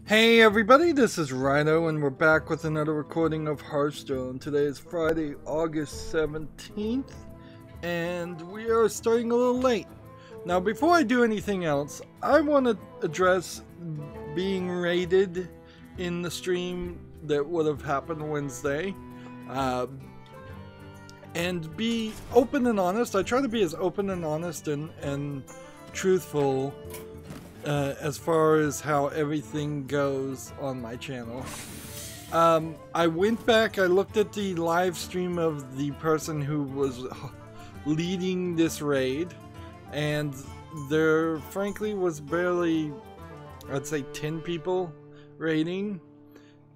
Hey everybody, this is Rydo and we're back with another recording of Hearthstone. Today is Friday, August 17th, and we are starting a little late. Now before I do anything else, I want to address being raided in the stream that would have happened Wednesday. And be open and honest. I try to be as open and honest and truthful as far as how everything goes on my channel. I went back, I looked at the live stream of the person who was leading this raid, and there frankly was barely, I'd say 10 people raiding,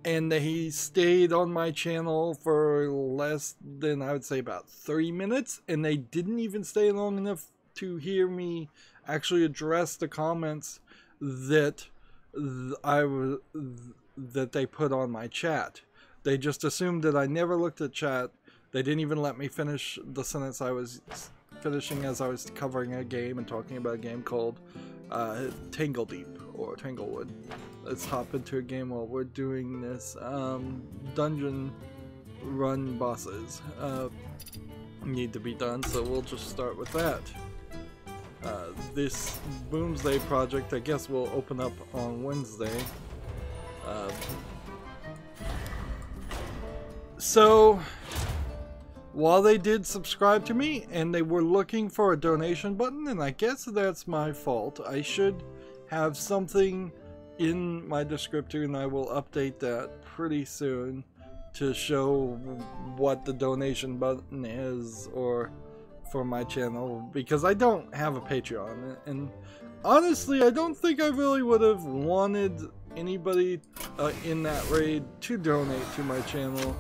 and he stayed on my channel for less than, I would say, about 30 minutes, and they didn't even stay long enough to hear me actually address the comments that they put on my chat. They just assumed that I never looked at chat. They didn't even let me finish the sentence I was finishing as I was covering a game and talking about a game called Tangledeep or Tanglewood. Let's hop into a game while we're doing this. Dungeon run bosses need to be done, so we'll just start with that. This Boomsday project, I guess, will open up on Wednesday. So, while they did subscribe to me, and they were looking for a donation button, and I guess that's my fault. I should have something in my descriptor, and I will update that pretty soon to show what the donation button is, or for my channel, because I don't have a Patreon, and honestly I don't think I really would have wanted anybody in that raid to donate to my channel,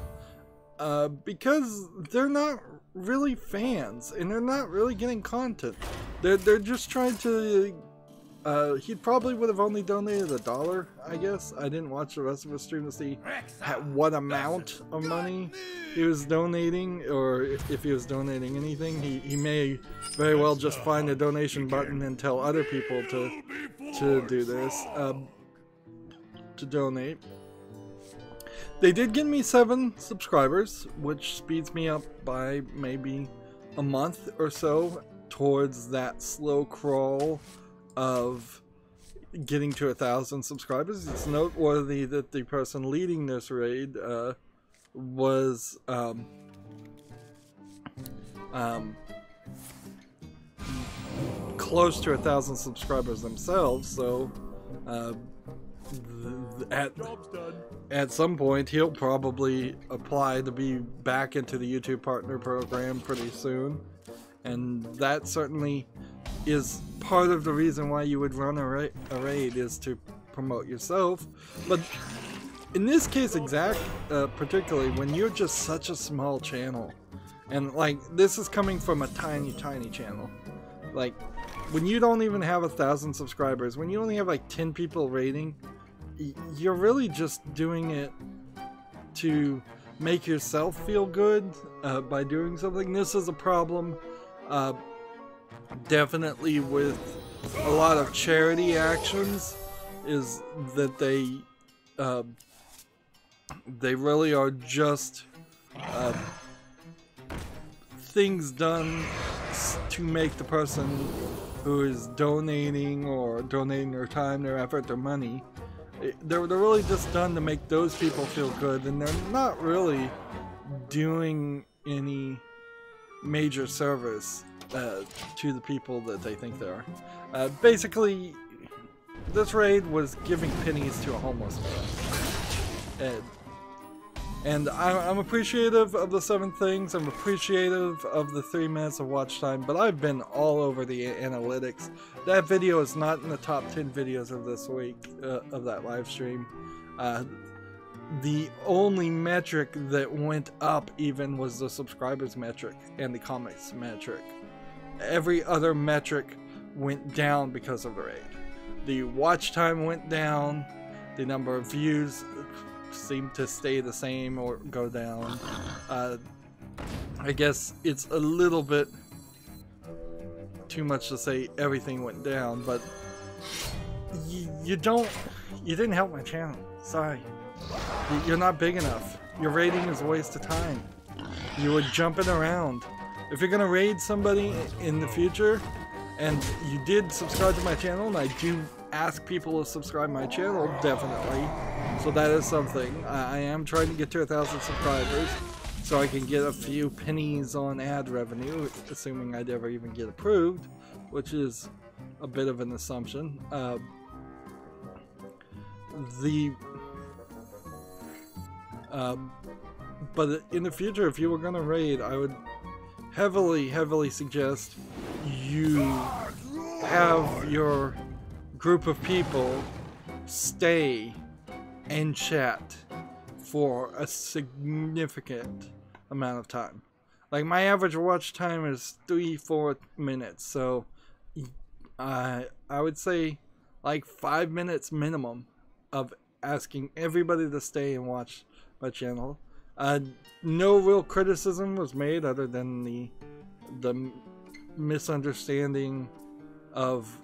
because they're not really fans and they're not really getting content. They're just trying to he probably would have only donated $1, I guess. I didn't watch the rest of his stream to see what amount of money he was donating, or if he was donating anything. He may very well just find a donation button and tell other people to do this, to donate. They did get me 7 subscribers, which speeds me up by maybe a month or so towards that slow crawl of getting to 1,000 subscribers. It's noteworthy that the person leading this raid was close to 1,000 subscribers themselves, so at some point he'll probably apply to be back into the YouTube Partner Program pretty soon, and that certainly is part of the reason why you would run a raid, is to promote yourself. But in this case particularly when you're just such a small channel, and like this is coming from a tiny channel, like when you don't even have 1,000 subscribers, when you only have like 10 people raiding, you're really just doing it to make yourself feel good by doing something. This is a problem definitely with a lot of charity actions, is that they really are just things done to make the person who is donating, or donating their time, their effort, their money, they're really just done to make those people feel good, and they're not really doing any major service to the people that they think they are. Basically, this raid was giving pennies to a homeless man. And I'm appreciative of the 7 things. I'm appreciative of the 3 minutes of watch time, but I've been all over the analytics. That video is not in the top 10 videos of this week, of that live stream. The only metric that went up even was the subscribers metric and the comments metric. Every other metric went down because of the raid. The watch time went down, the number of views seemed to stay the same or go down. I guess it's a little bit too much to say everything went down, but you don't you didn't help my channel. Sorry. You're not big enough. Your raiding is a waste of time. You were jumping around. If you're gonna raid somebody in the future, and you did subscribe to my channel, and I do ask people to subscribe to my channel, definitely. So that is something. I am trying to get to 1,000 subscribers, so I can get a few pennies on ad revenue, assuming I'd ever even get approved, which is a bit of an assumption. But in the future, if you were gonna raid, I would heavily suggest you have your group of people stay and chat for a significant amount of time. Like, my average watch time is 3-4 minutes, so I would say like 5 minutes minimum of asking everybody to stay and watch my channel. No real criticism was made other than the misunderstanding of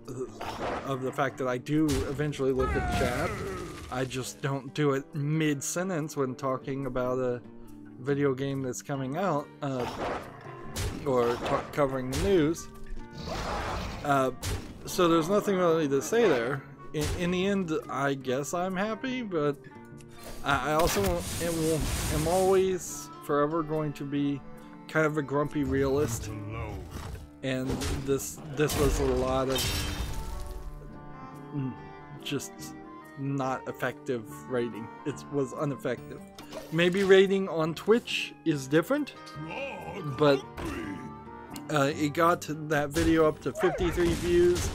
the fact that I do eventually look at the chat. I just don't do it mid-sentence when talking about a video game that's coming out, or covering the news. So there's nothing really to say there. In the end, I guess I'm happy, but I also am always forever going to be kind of a grumpy realist, and this was a lot of just not effective rating. It was ineffective. Maybe rating on Twitch is different, but it got that video up to 53 views.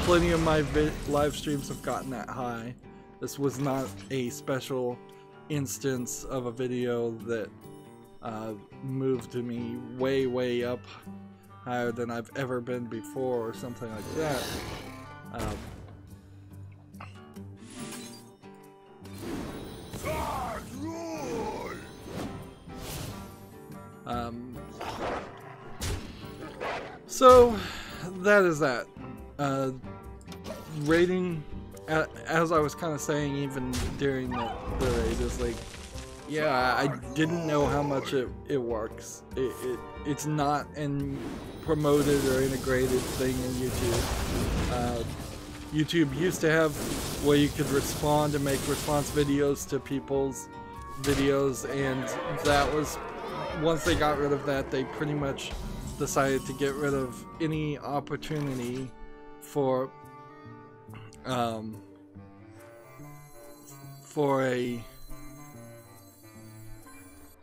Plenty of my live streams have gotten that high. This was not a special instance of a video that moved me way up higher than I've ever been before or something like that. So that is that. Rating, as I was kind of saying even during the raid, is like, yeah, I didn't know how much it works. It's not an promoted or integrated thing in YouTube. YouTube used to have where you could respond and make response videos to people's videos, and that was, once they got rid of that, they pretty much decided to get rid of any opportunity for a,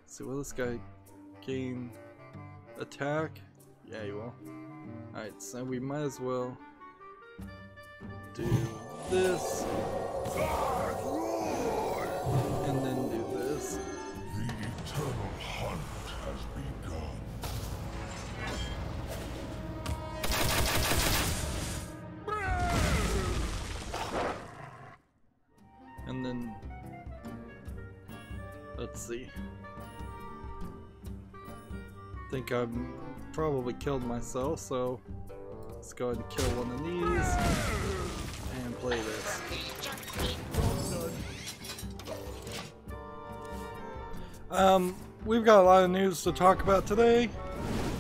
let's see, will this guy gain attack? Yeah, he will. Alright, so we might as well do this and then do this. The eternal hunt has begun. And then, let's see. I think I've probably killed myself, so let's go ahead and kill one of these and play this. We've got a lot of news to talk about today,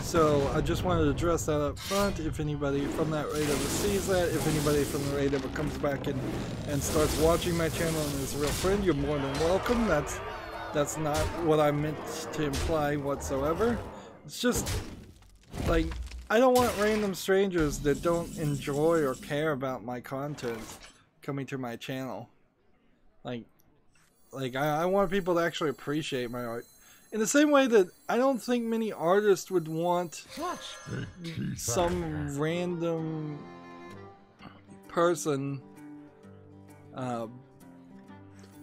so I just wanted to address that up front. If anybody from that raid ever sees that, if anybody from the raid ever comes back and starts watching my channel and is a real friend, you're more than welcome. That's not what I meant to imply whatsoever. It's just, like, I don't want random strangers that don't enjoy or care about my content coming to my channel. Like I want people to actually appreciate my art. In the same way that I don't think many artists would want some random person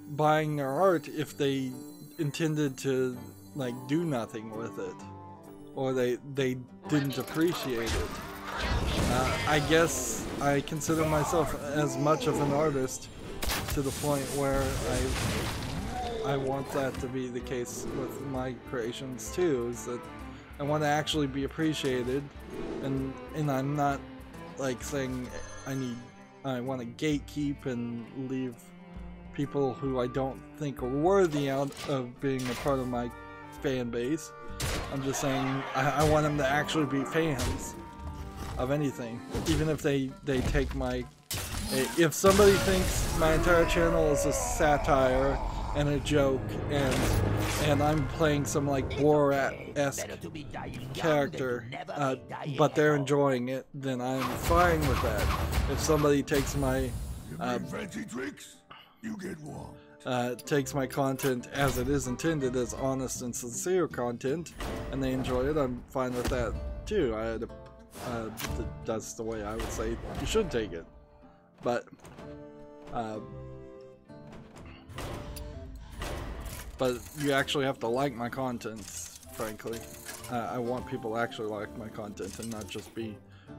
buying their art if they intended to, like, do nothing with it, or they didn't appreciate it. I guess I consider myself as much of an artist to the point where I want that to be the case with my creations too, is that I want to actually be appreciated, and I'm not like saying I need want to gatekeep and leave people who I don't think are worthy out of being a part of my fan base. I'm just saying I want them to actually be fans of anything, even if they take my... If somebody thinks my entire channel is a satire and a joke, and I'm playing some like Borat-esque character, but they're enjoying it, then I'm fine with that. If somebody takes my takes my content as it is intended, as honest and sincere content, and they enjoy it, I'm fine with that too. That's the way I would say you should take it. But you actually have to like my content, frankly. I want people to actually like my content and not just be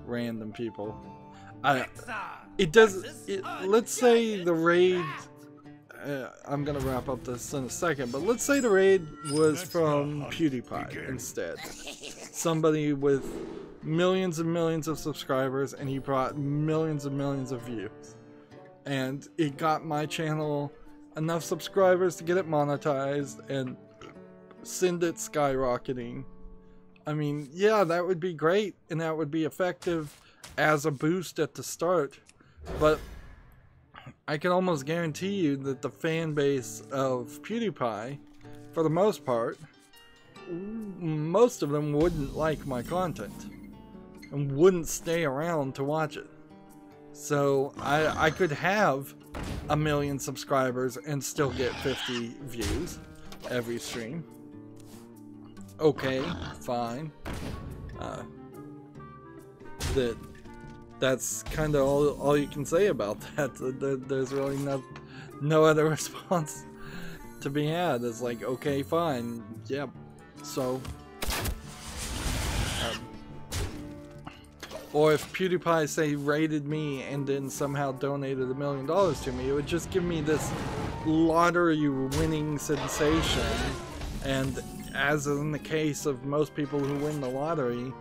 random people. Let's say the raid, I'm gonna wrap up this in a second, but let's say the raid was from PewDiePie instead. Somebody with millions and millions of subscribers, and he brought millions and millions of views. And it got my channel enough subscribers to get it monetized and send it skyrocketing. I mean, yeah, that would be great, and that would be effective as a boost at the start. But I can almost guarantee you that the fan base of PewDiePie, for the most part, most of them wouldn't like my content and wouldn't stay around to watch it. So I could have 1 million subscribers and still get 50 views every stream. Okay, fine. That's kind of all you can say about that. There's really no other response to be had. It's like, okay, fine, yeah. So, or if PewDiePie, say, rated me and then somehow donated $1 million to me, it would just give me this lottery winning sensation. And as in the case of most people who win the lottery,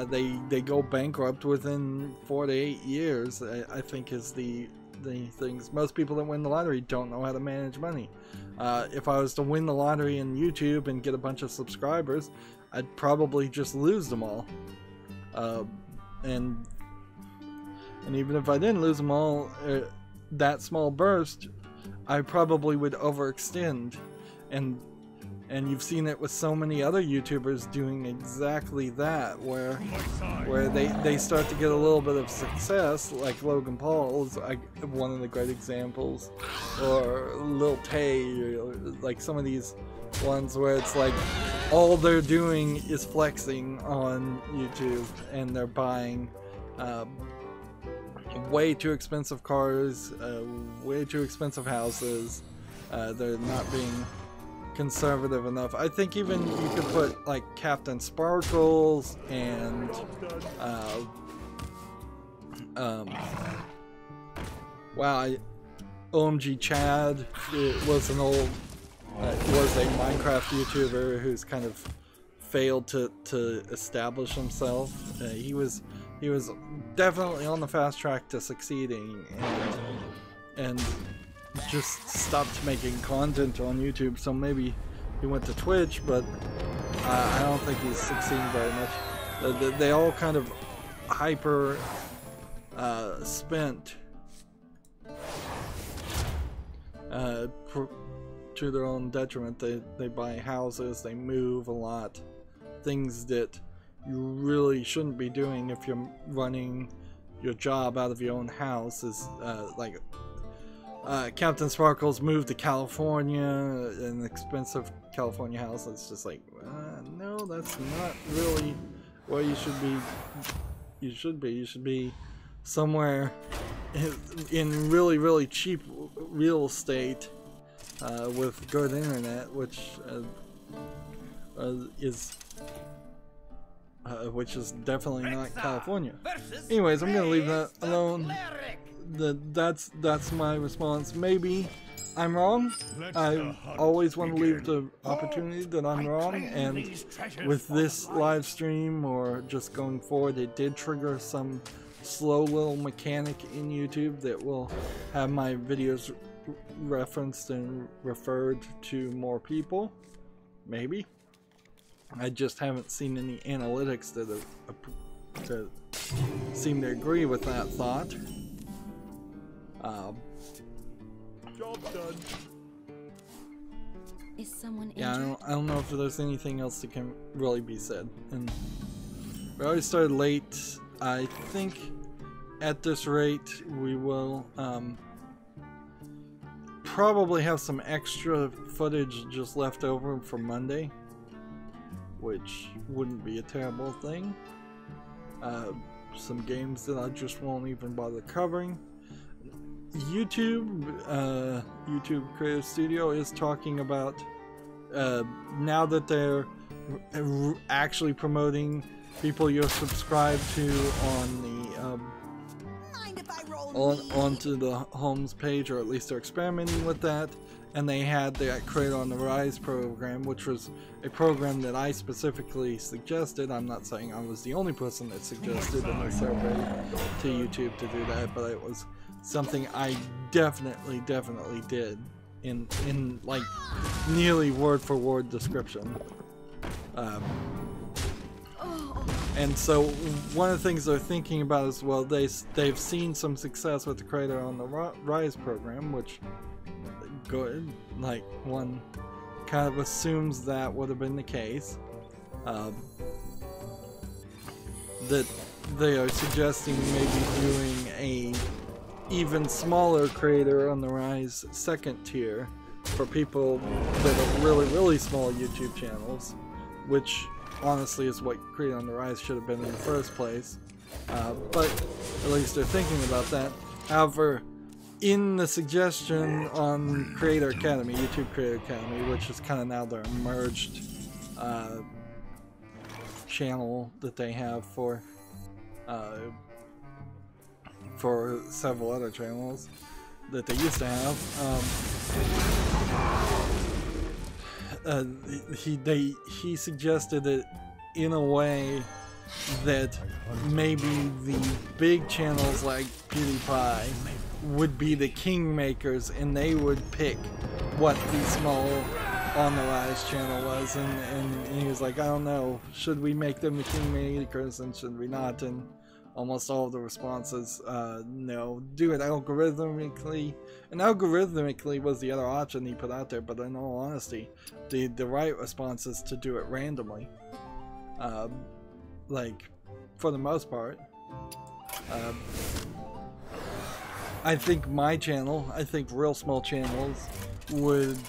they go bankrupt within 4 to 8 years, I think is the things. Most people that win the lottery don't know how to manage money. If I was to win the lottery in YouTube and get a bunch of subscribers, I'd probably just lose them all. And even if I didn't lose them all, that small burst, I probably would overextend. And you've seen it with so many other YouTubers doing exactly that, where they start to get a little bit of success, like Logan Paul's one of the great examples, or Lil Tay, or like some of these ones where it's like all they're doing is flexing on YouTube, and they're buying way too expensive cars, way too expensive houses. They're not being conservative enough. I think even you could put like Captain Sparkles and OMG Chad. It was an old was a Minecraft YouTuber who's kind of failed to establish himself. He was definitely on the fast track to succeeding, and just stopped making content on YouTube. So maybe he went to Twitch, but I don't think he's succeeding very much. They all kind of hyper spent to their own detriment. They buy houses, they move a lot, things that you really shouldn't be doing if you're running your job out of your own house. Is like Captain Sparkles moved to California, an expensive California house. It's just like, no, that's not really where you should be. You should be somewhere in really cheap real estate with good internet, which is definitely not California. Anyways, I'm gonna leave that alone. That's my response. Maybe I'm wrong. I always want to leave the opportunity that I'm wrong, and with this live stream or just going forward, it did trigger some slow little mechanic in YouTube that will have my videos referenced and referred to more people. Maybe. I just haven't seen any analytics that seem to agree with that thought. Job done. Is someone injured? Yeah, I don't know if there's anything else that can really be said. And we already started late. I think at this rate we will probably have some extra footage just left over for Monday, which wouldn't be a terrible thing. Some games that I just won't even bother covering. YouTube Creative Studio is talking about now that they're actually promoting people you're subscribed to on the onto the Homes page, or at least they're experimenting with that. And they had that Creator on the Rise program, which was a program that I specifically suggested. I'm not saying I was the only person that suggested in the survey to YouTube to do that, but it was something I definitely did in like nearly word for word description. And so one of the things they're thinking about is, well, they've seen some success with the Creator on the Rise program, which good, like, one kind of assumes that would have been the case. That they are suggesting maybe doing a even smaller Creator on the Rise second tier for people that are really small YouTube channels, which honestly is what Creator on the Rise should have been in the first place. But at least they're thinking about that. However, in the suggestion on Creator Academy, YouTube Creator Academy, which is kind of now their merged channel that they have for several other channels that they used to have, he suggested it in a way that maybe the big channels like PewDiePie would be the kingmakers, and they would pick what the small On the Rise channel was, and he was like, I don't know, should we make them the kingmakers and should we not? And almost all of the responses, no, do it algorithmically. And algorithmically was the other option he put out there, but in all honesty, the right response is to do it randomly. Like, for the most part. I think my channel, I think real small channels would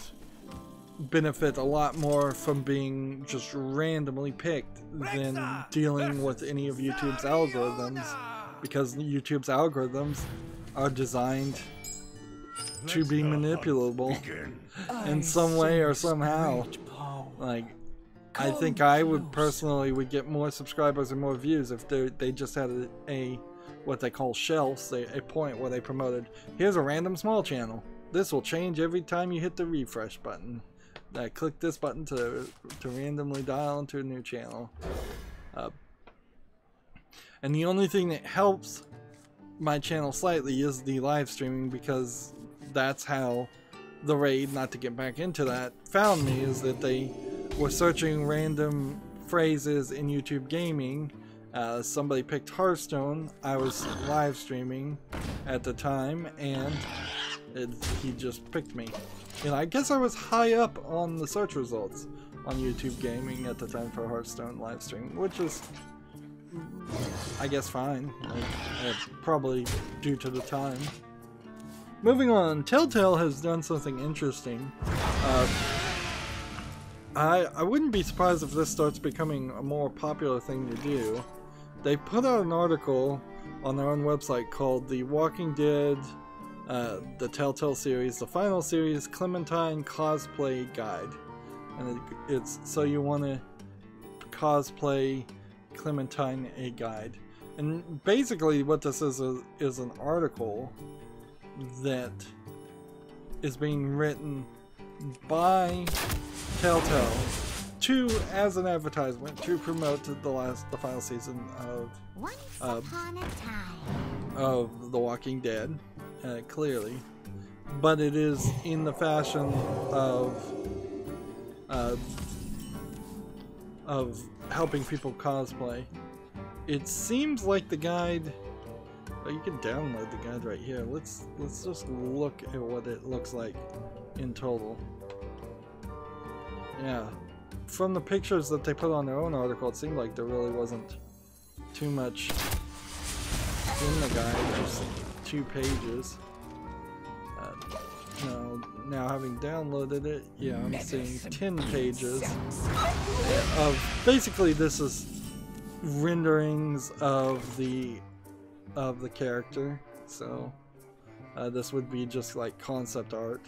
benefit a lot more from being just randomly picked than dealing with any of YouTube's algorithms, because YouTube's algorithms are designed to be manipulable in some way or somehow. Like, I think I would personally get more subscribers and more views if they just had a what they call shelves, a point where they promoted, here's a random small channel. This will change every time you hit the refresh button. Click this button to randomly dial into a new channel. And the only thing that helps my channel slightly is the live streaming, because that's how the raid, not to get back into that, found me, is that they were searching random phrases in YouTube gaming. Somebody picked Hearthstone. I was live streaming at the time, and he just picked me. And I guess I was high up on the search results on YouTube Gaming at the time for Hearthstone live stream, which is, I guess, fine. Probably due to the time. Moving on, Telltale has done something interesting. I wouldn't be surprised if this starts becoming a more popular thing to do. They put out an article on their own website called The Walking Dead, the Telltale series, the final series, Clementine Cosplay Guide. And it's so you want to cosplay Clementine a guide. And basically what this is an article that is being written by Telltale as an advertisement to promote the final season Once upon a time. of The Walking Dead, clearly, but it is in the fashion of helping people cosplay. It seems like the guide. Oh, you can download the guide right here. Let's just look at what it looks like in total. Yeah, from the pictures that they put on their own article, it seemed like there really wasn't too much in the guide, just 2 pages. Now having downloaded it, yeah, I'm seeing 10 pages of basically this is renderings of the character. So this would be just like concept art.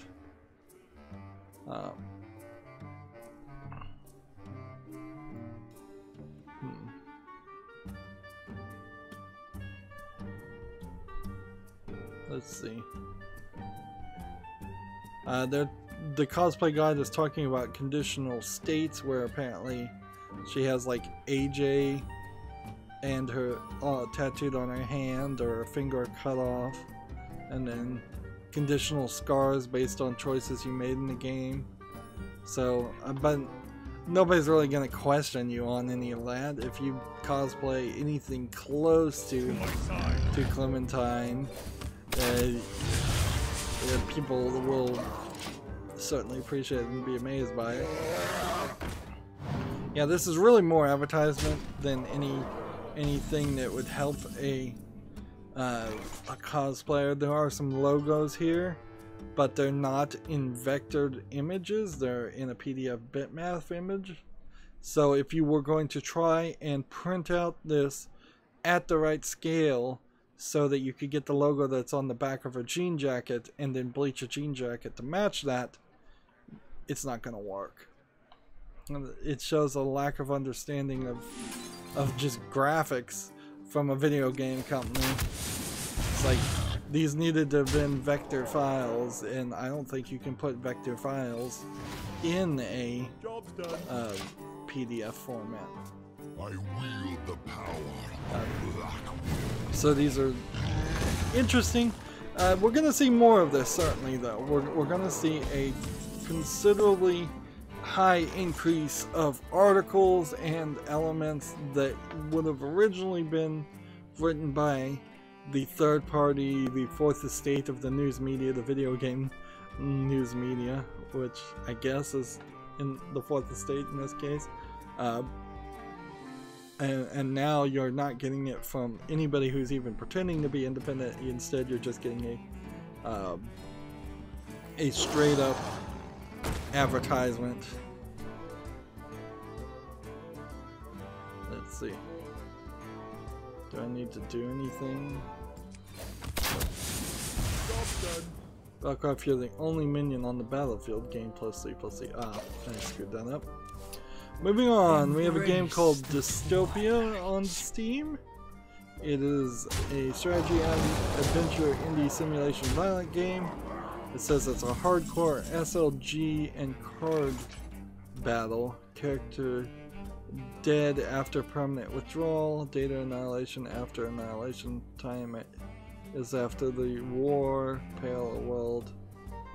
Let's see. The cosplay guide is talking about conditional states where apparently she has like AJ and her tattooed on her hand or a finger cut off, and then conditional scars based on choices you made in the game. So, but nobody's really gonna question you on any of that. If you cosplay anything close to Clementine, people will certainly appreciate it and be amazed by it. Yeah, this is really more advertisement than anything that would help a cosplayer. There are some logos here, but they're not in vectored images. They're in a PDF bitmap image. So if you were going to try and print out this at the right scale so that you could get the logo that's on the back of a jean jacket and then bleach a jean jacket to match that, it's not going to work. It shows a lack of understanding of just graphics from a video game company. It's like these needed to have been vector files, and I don't think you can put vector files in a PDF format. I wield the power of black. So these are interesting. We're going to see more of this, certainly, though. We're going to see a considerably high increase of articles and elements that would have originally been written by the third party, the fourth estate of the news media, the video game news media, which I guess is in the fourth estate in this case. And now you're not getting it from anybody who's even pretending to be independent. Instead, you're just getting a straight up advertisement. Let's see. Do I need to do anything? Warcraft, you're the only minion on the battlefield. Game +3 +3. Ah, I screwed that up. Moving on, we have a game called Dystopia on Steam. It is a strategy adventure indie simulation violent game. It says it's a hardcore SLG and card battle. Character dead after permanent withdrawal. Data annihilation after annihilation. Time is after the war. Pale world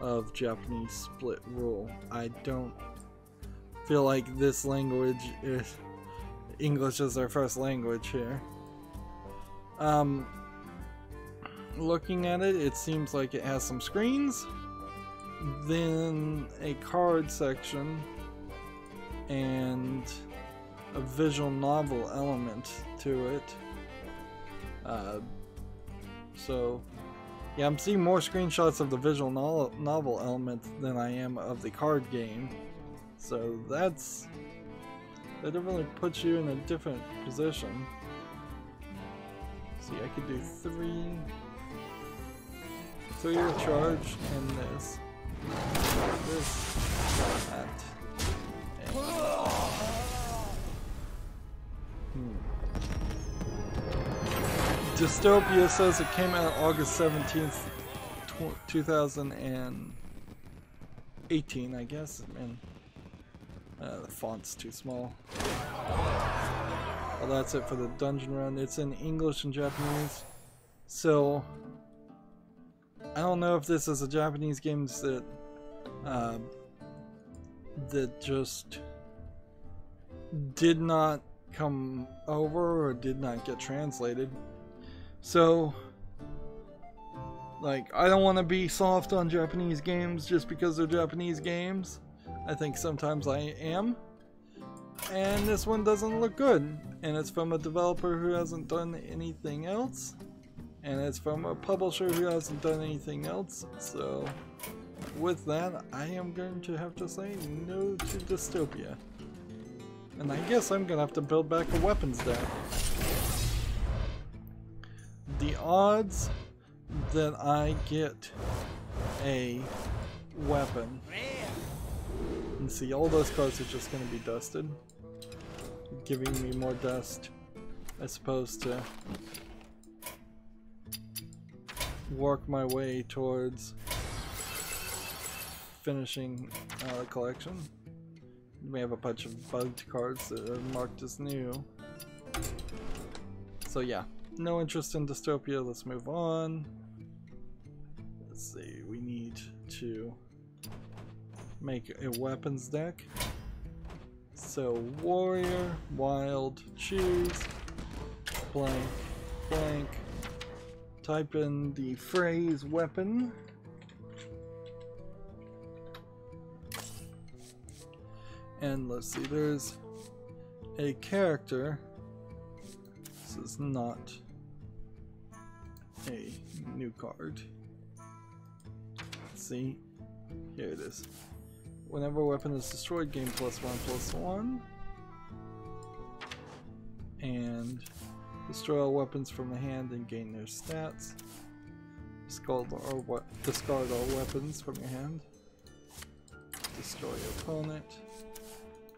of Japanese split rule. I don't feel like this language is English is their first language here. Looking at it, it seems like it has some screens, then a card section, and a visual novel element to it. So yeah, I'm seeing more screenshots of the visual novel element than I am of the card game. So that really puts you in a different position. See, I could do three recharge and this, that, and Dystopia says it came out August 17th, 2018, I guess, and The font's too small. Well, that's it for the dungeon run. It's in English and Japanese. So, I don't know if this is a Japanese game that that just did not come over or did not get translated. So, like, I don't want to be soft on Japanese games just because they're Japanese games. I think sometimes I am. And this one doesn't look good. And it's from a developer who hasn't done anything else. And it's from a publisher who hasn't done anything else. So, with that, I am going to have to say no to Dystopia. And I guess I'm going to have to build back a weapons deck. The odds that I get a weapon, and see, all those cards are just going to be dusted, giving me more dust as opposed to work my way towards finishing the collection. We have a bunch of bugged cards that are marked as new. So yeah, no interest in Dystopia. Let's move on. Let's see, we need to make a weapons deck. So warrior, wild, choose, blank, blank. Type in the phrase weapon. And let's see, there's a character. This is not a new card. Let's see, here it is. Whenever a weapon is destroyed, gain +1/+1. And destroy all weapons from the hand and gain their stats. Discard all weapons from your hand. Destroy your opponent.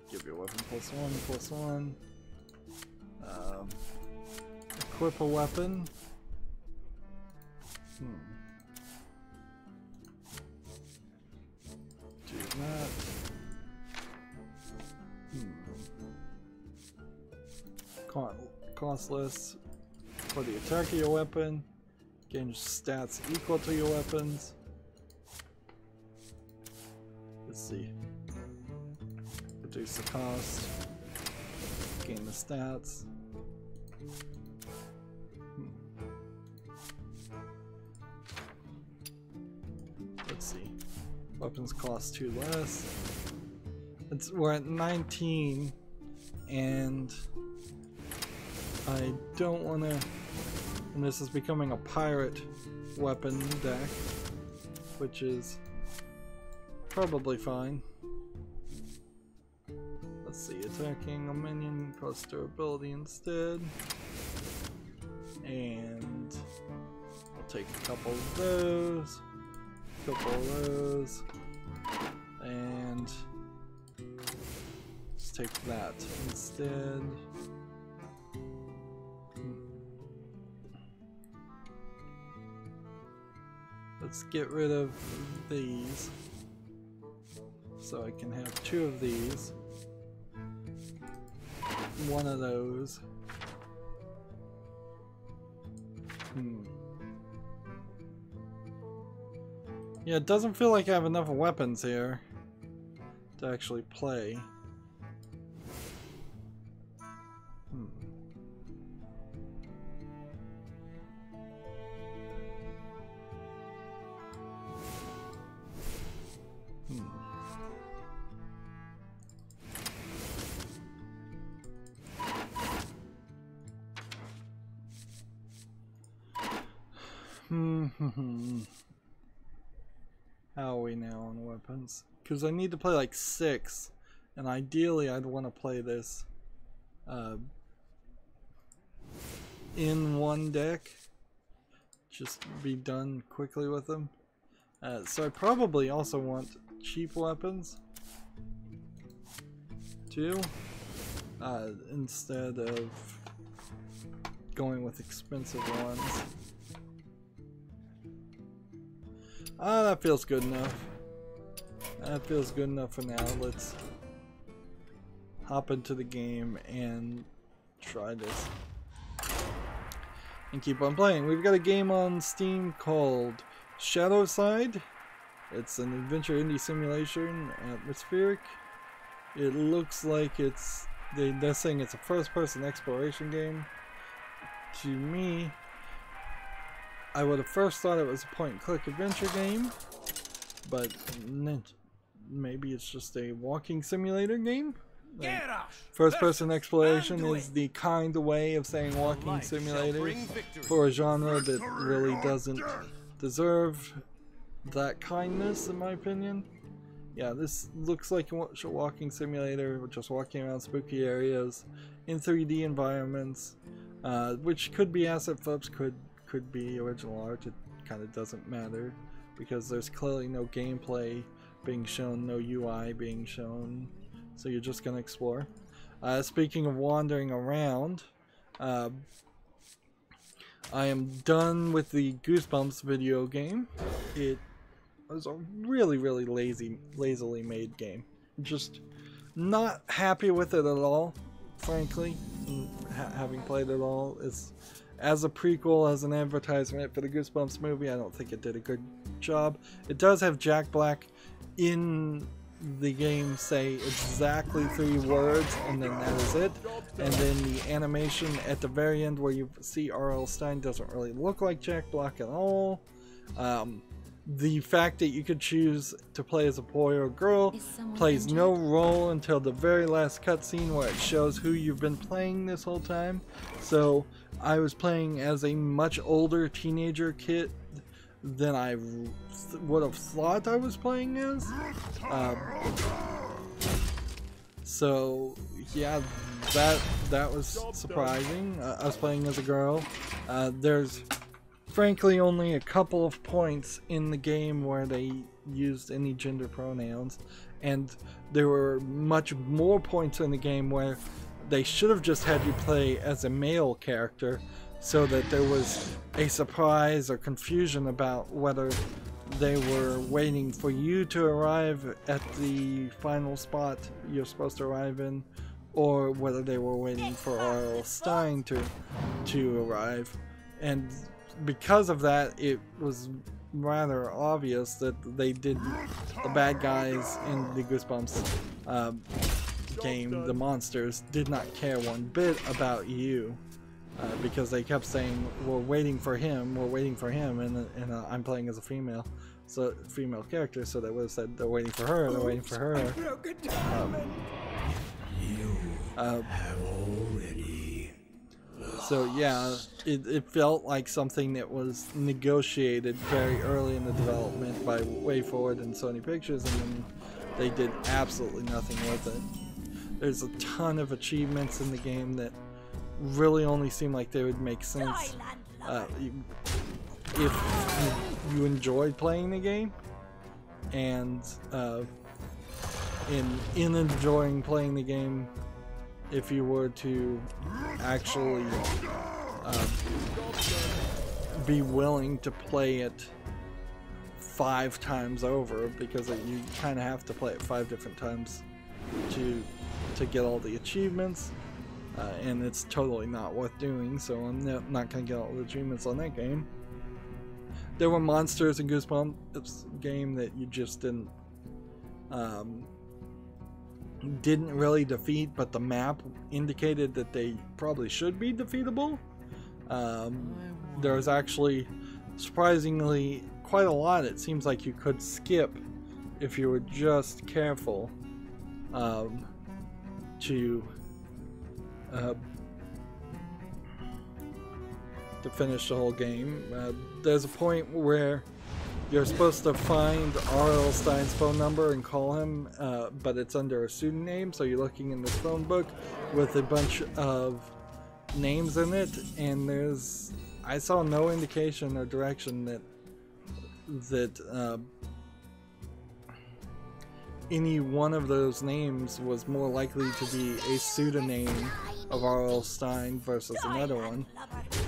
Give your weapon +1/+1. Equip a weapon. Do that. Costless for the attack of your weapon. Gain stats equal to your weapons. Let's see. Reduce the cost. Gain the stats. Let's see. Weapons cost 2 less. We're at 19, and I don't want to. And this is becoming a pirate weapon deck, which is probably fine. Let's see, attacking a minion costs durability instead. And I'll take a couple of those, and just take that instead. Let's get rid of these, so I can have 2 of these, 1 of those. Yeah, it doesn't feel like I have enough weapons here to actually play. How are we now on weapons? Because I need to play like 6, and ideally I'd want to play this in one deck, just be done quickly with them. So I probably also want cheap weapons too, instead of going with expensive ones. That feels good enough. That feels good enough for now. hop into the game and try this and keep on playing. We've got a game on Steam called Shadowside. It's an adventure indie simulation, atmospheric. It looks like they're saying it's a first-person exploration game. To me, I would have first thought it was a point-and-click adventure game, but maybe it's just a walking simulator game. First-person exploration is the kind of way of saying walking simulator for a genre that really doesn't deserve that kindness, in my opinion. Yeah, this looks like a walking simulator, just walking around spooky areas in 3D environments, which could be asset flips, could be original art. It kind of doesn't matter because there's clearly no gameplay being shown, no UI being shown, so you're just gonna explore. Speaking of wandering around, I am done with the Goosebumps video game. It was a really lazily made game. Just not happy with it at all, frankly. Having played it all, as a prequel, as an advertisement for the Goosebumps movie, I don't think it did a good job. It does have Jack Black in the game say exactly 3 words, and then that is it. And then the animation at the very end where you see R.L. Stine doesn't really look like Jack Black at all. The fact that you could choose to play as a boy or girl plays no role until the very last cutscene where it shows who you've been playing this whole time. So I was playing as a much older teenager kid than I would have thought I was playing as. So yeah, that was surprising. I was playing as a girl. There's frankly only a couple of points in the game where they used any gender pronouns, and there were much more points in the game where they should have just had you play as a male character so that there was a surprise or confusion about whether they were waiting for you to arrive at the final spot you're supposed to arrive in, or whether they were waiting for R.L. Stine to arrive. And because of that, it was rather obvious that they did, the bad guys in the Goosebumps game, the monsters, did not care one bit about you, because they kept saying, we're waiting for him, and I'm playing as a female character, so they would have said they're waiting for her, they're waiting for her. So yeah, it felt like something that was negotiated very early in the development by WayForward and Sony Pictures, and then they did absolutely nothing with it. There's a ton of achievements in the game that really only seem like they would make sense if you enjoyed playing the game, and in enjoying playing the game, if you were to actually be willing to play it 5 times over, because you kind of have to play it 5 different times to get all the achievements, and it's totally not worth doing, so I'm not going to get all the achievements on that game. There were monsters in Goosebumps game that you just didn't really defeat, but the map indicated that they probably should be defeatable. There was actually surprisingly quite a lot it seems like you could skip if you were just careful to finish the whole game. There's a point where you're supposed to find R.L. Stine's phone number and call him, but it's under a pseudonym, so you're looking in this phone book with a bunch of names in it, and I saw no indication or direction that any one of those names was more likely to be a pseudonym of R.L. Stine versus another one,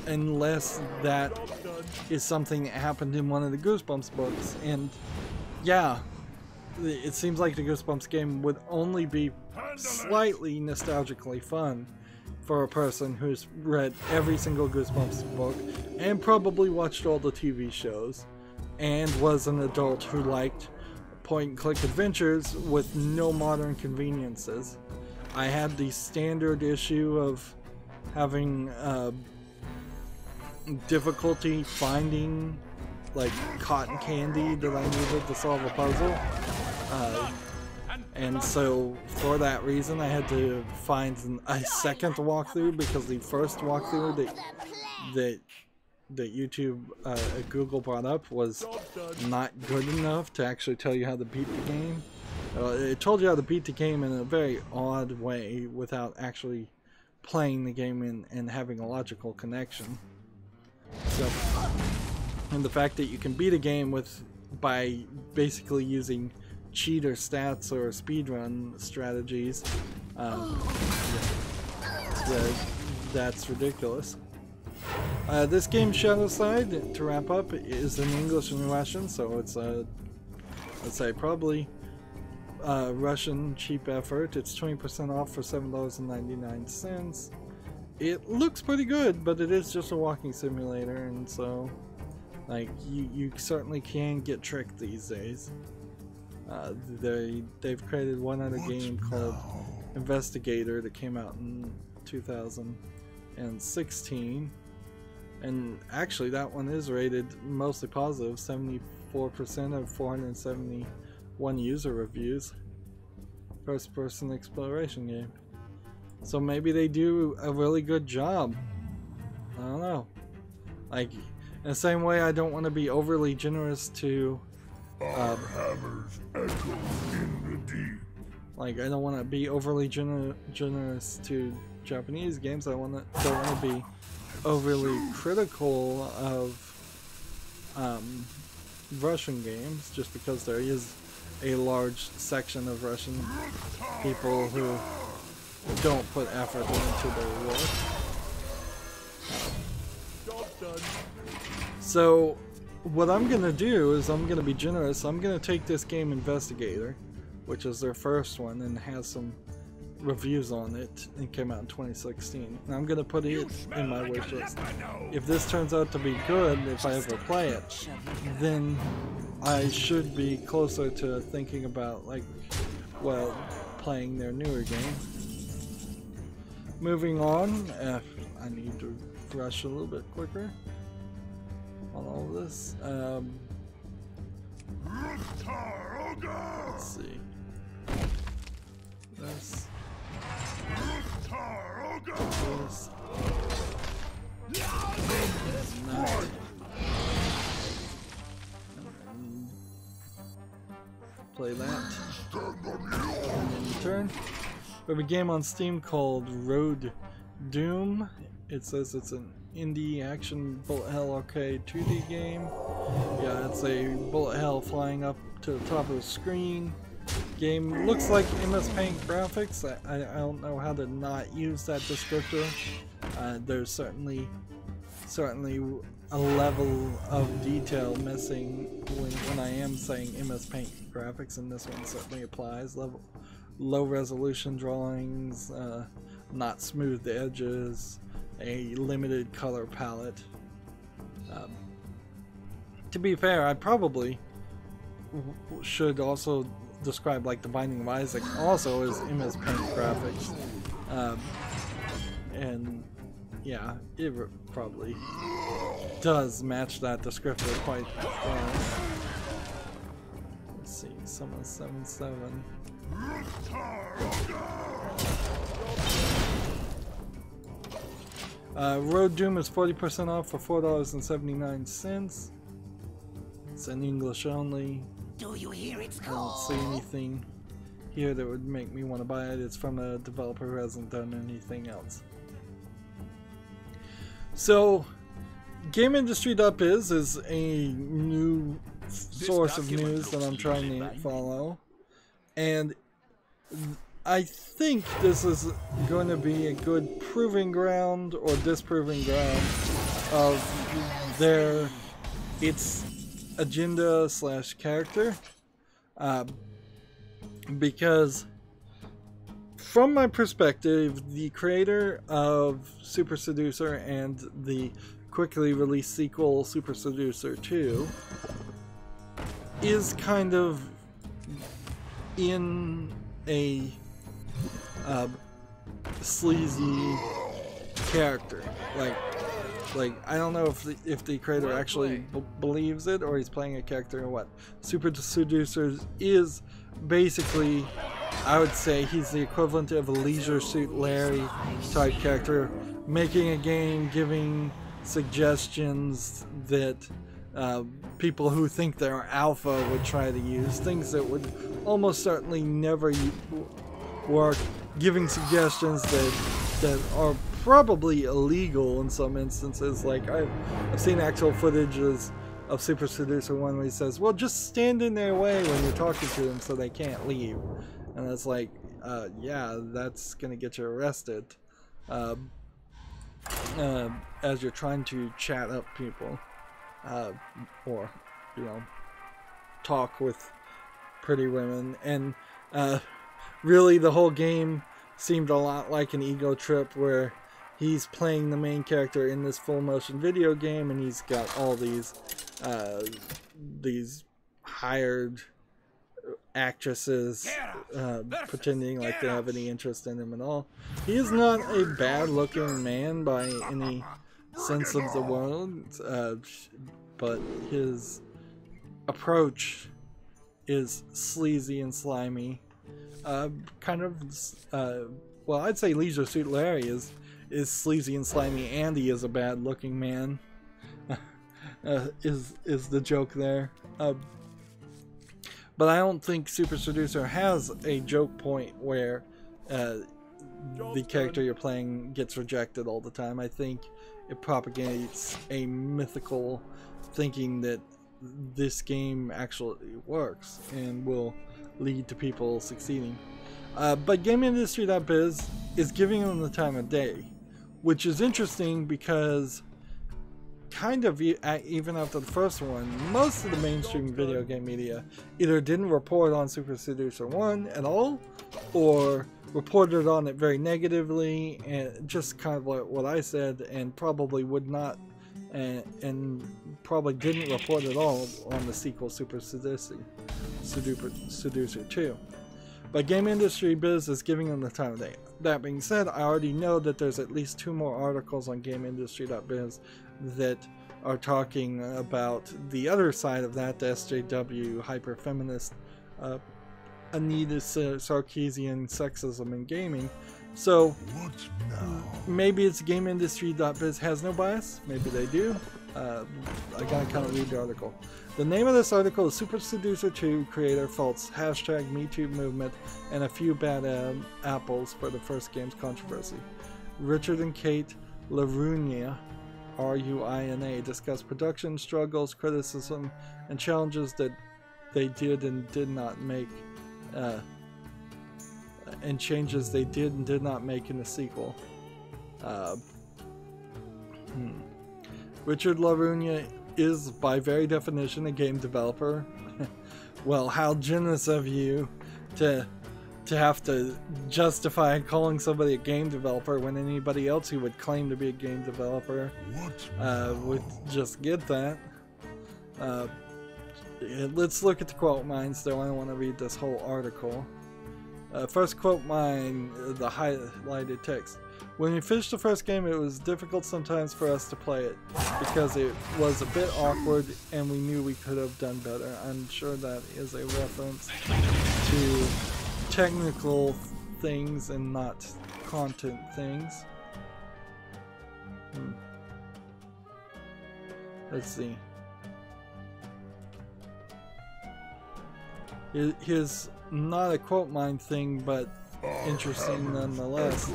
unless that is something that happened in one of the Goosebumps books. And yeah, it seems like the Goosebumps game would only be slightly nostalgically fun for a person who's read every single Goosebumps book and probably watched all the TV shows and was an adult who liked point-and-click adventures with no modern conveniences. I had the standard issue of having difficulty finding like cotton candy that I needed to solve a puzzle. And so for that reason I had to find a second walkthrough, because the first walkthrough that YouTube Google brought up was not good enough to actually tell you how to beat the game. It told you how to beat the game in a very odd way without actually playing the game and having a logical connection. So, and the fact that you can beat a game by basically using cheater stats or speedrun strategies, that's ridiculous. This game, Shadowside, to wrap up, is in English and Russian, so it's let's say probably Russian cheap effort. It's 20% off for $7.99. It looks pretty good, but it is just a walking simulator, and so like you certainly can get tricked these days. They've created one other game called Investigator that came out in 2016, and actually that one is rated mostly positive, 74% of 471 user reviews. First person exploration game. So maybe they do a really good job. I don't know. Like, in the same way I don't want to be overly generous to hammers echo in the deep. like, I don't want to be overly generous to Japanese games. I don't want to be overly critical of Russian games, just because there is a large section of Russian people who don't put effort into their work. So what I'm gonna do is I'm gonna be generous. I'm gonna take this game Investigator, which is their first one and has some reviews on it. It came out in 2016, and I'm gonna put it in my wish list. If this turns out to be good, if I ever play it, then I should be closer to thinking about, like, well, playing their newer game. Moving on, I need to rush a little bit quicker on all of this. Let's see. This. Play that. And then return. We have a game on Steam called Road Doom. It says it's an indie action bullet hell arcade 2D game. Yeah, it's a bullet hell flying up to the top of the screen. Game looks like MS Paint graphics. I don't know how to not use that descriptor. There's certainly a level of detail missing when I am saying MS Paint graphics, and this one certainly applies. Low resolution drawings, not smoothed edges, a limited color palette. To be fair, I probably should also describe, like, The Binding of Isaac also as MS Paint graphics, and yeah, it probably does match that descriptor quite well. Let's see, Summon 77. Road Doom is 40% off for $4.79. It's in English only. Do you hear its I don't call? see anything here that would make me want to buy it. It's from a developer who hasn't done anything else. So, GameIndustry.biz is a new source of news that I'm trying to follow, and I think this is going to be a good proving ground or disproving ground of its agenda slash character. because from my perspective, the creator of Super Seducer and the quickly released sequel Super Seducer 2 is kind of in a sleazy character. Like I don't know if the creator actually believes it or he's playing a character or what. Super Seducer is basically, I would say he's the equivalent of a Leisure Suit Larry type character, making a game, giving suggestions that people who think they're alpha would try to use, things that would almost certainly never work, giving suggestions that are probably illegal in some instances. Like I've seen actual footages of Super Seducer 1 where he says, well, just stand in their way when you're talking to them so they can't leave. And it's like, yeah, that's gonna get you arrested as you're trying to chat up people or, you know, talk with pretty women. And really the whole game seemed a lot like an ego trip where he's playing the main character in this full motion video game, and he's got all these hired actresses pretending like they have any interest in him and all. He is not a bad looking man by any sense of the word, but his approach is sleazy and slimy. Kind of, well, I'd say Leisure Suit Larry is sleazy and slimy, and he is a bad looking man. Is the joke there. But I don't think Super Seducer has a joke point where the character you're playing gets rejected all the time. I think it propagates a mythical thinking that this game actually works and will lead to people succeeding. But GameIndustry.biz is giving them the time of day, which is interesting because kind of even after the first one, most of the mainstream video game media either didn't report on Super Seducer 1 at all, or reported on it very negatively, and just kind of what I said, and probably would not, and probably didn't report at all on the sequel Super Seducer 2. But Game Industry Biz is giving them the time of day. That being said, I already know that there's at least 2 more articles on GameIndustry.biz that are talking about the other side of that, the SJW hyper-feminist Anita Sarkeesian sexism in gaming. So maybe it's GameIndustry.biz has no bias, maybe they do. I gotta kind of read the article. The name of this article is Super Seducer 2 creator faults #MeToo movement and a few bad apples for the first game's controversy. Richard and Kate LaRuina, R-U-I-N-A, discuss production struggles, criticism, and challenges that they did and did not make, and changes they did and did not make in the sequel. Richard LaRuina is, by very definition, a game developer. Well, how generous of you to have to justify calling somebody a game developer when anybody else who would claim to be a game developer would just get that. Let's look at the quote mines, though. I don't want to read this whole article. First quote mine, the highlighted text. When we finished the first game, it was difficult sometimes for us to play it because it was a bit awkward and we knew we could have done better. I'm sure that is a reference to technical things and not content things. Let's see. Here's not a quote mine thing, but interesting nonetheless.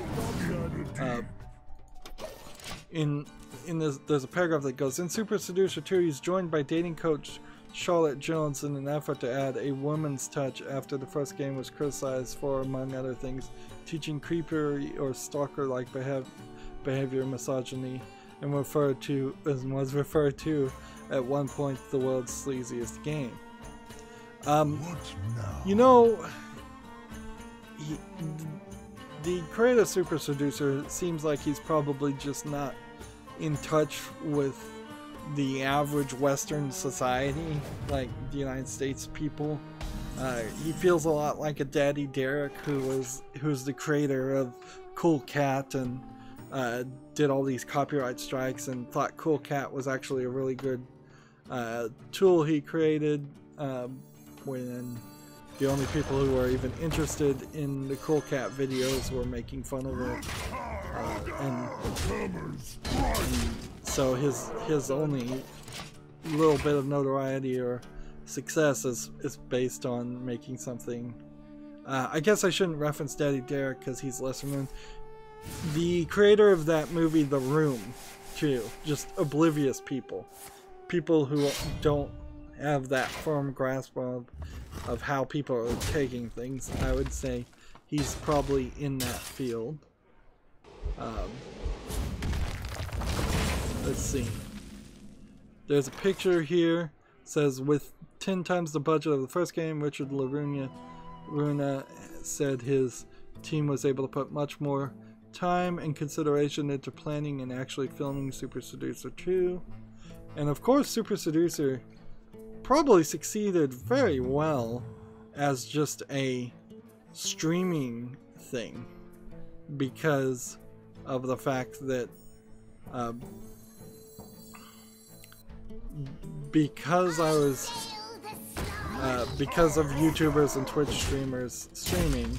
There's a paragraph that goes, in Super Seducer 2, he's joined by dating coach Charlotte Jones in an effort to add a woman's touch after the first game was criticized for, among other things, teaching creeper or stalker-like behavior, misogyny, and was referred to at one point the world's sleaziest game. You know, the creator Super Seducer seems like he's probably just not in touch with the average Western society, like the United States people. He feels a lot like a Daddy Derek, who's the creator of Cool Cat and did all these copyright strikes and thought Cool Cat was actually a really good tool he created, when the only people who were even interested in the Cool Cat videos were making fun of it. And so his only little bit of notoriety or success is based on making something. I guess I shouldn't reference Daddy Derek because he's lesser known. The creator of that movie The Room too, just oblivious people who don't have that firm grasp of how people are taking things. I would say he's probably in that field. Let's see. There's a picture here. It says, with 10 times the budget of the first game, Richard Luna said his team was able to put much more time and consideration into planning and actually filming Super Seducer 2. And of course, Super Seducer probably succeeded very well as just a streaming thing because of the fact that because of YouTubers and Twitch streamers streaming,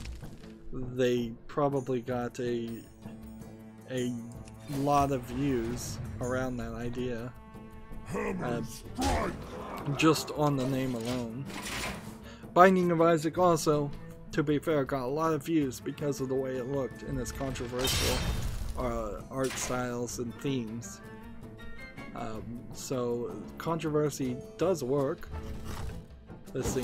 they probably got a lot of views around that idea, just on the name alone. Binding of Isaac also, to be fair, got a lot of views because of the way it looked and its controversial art styles and themes. So controversy does work. Let's see.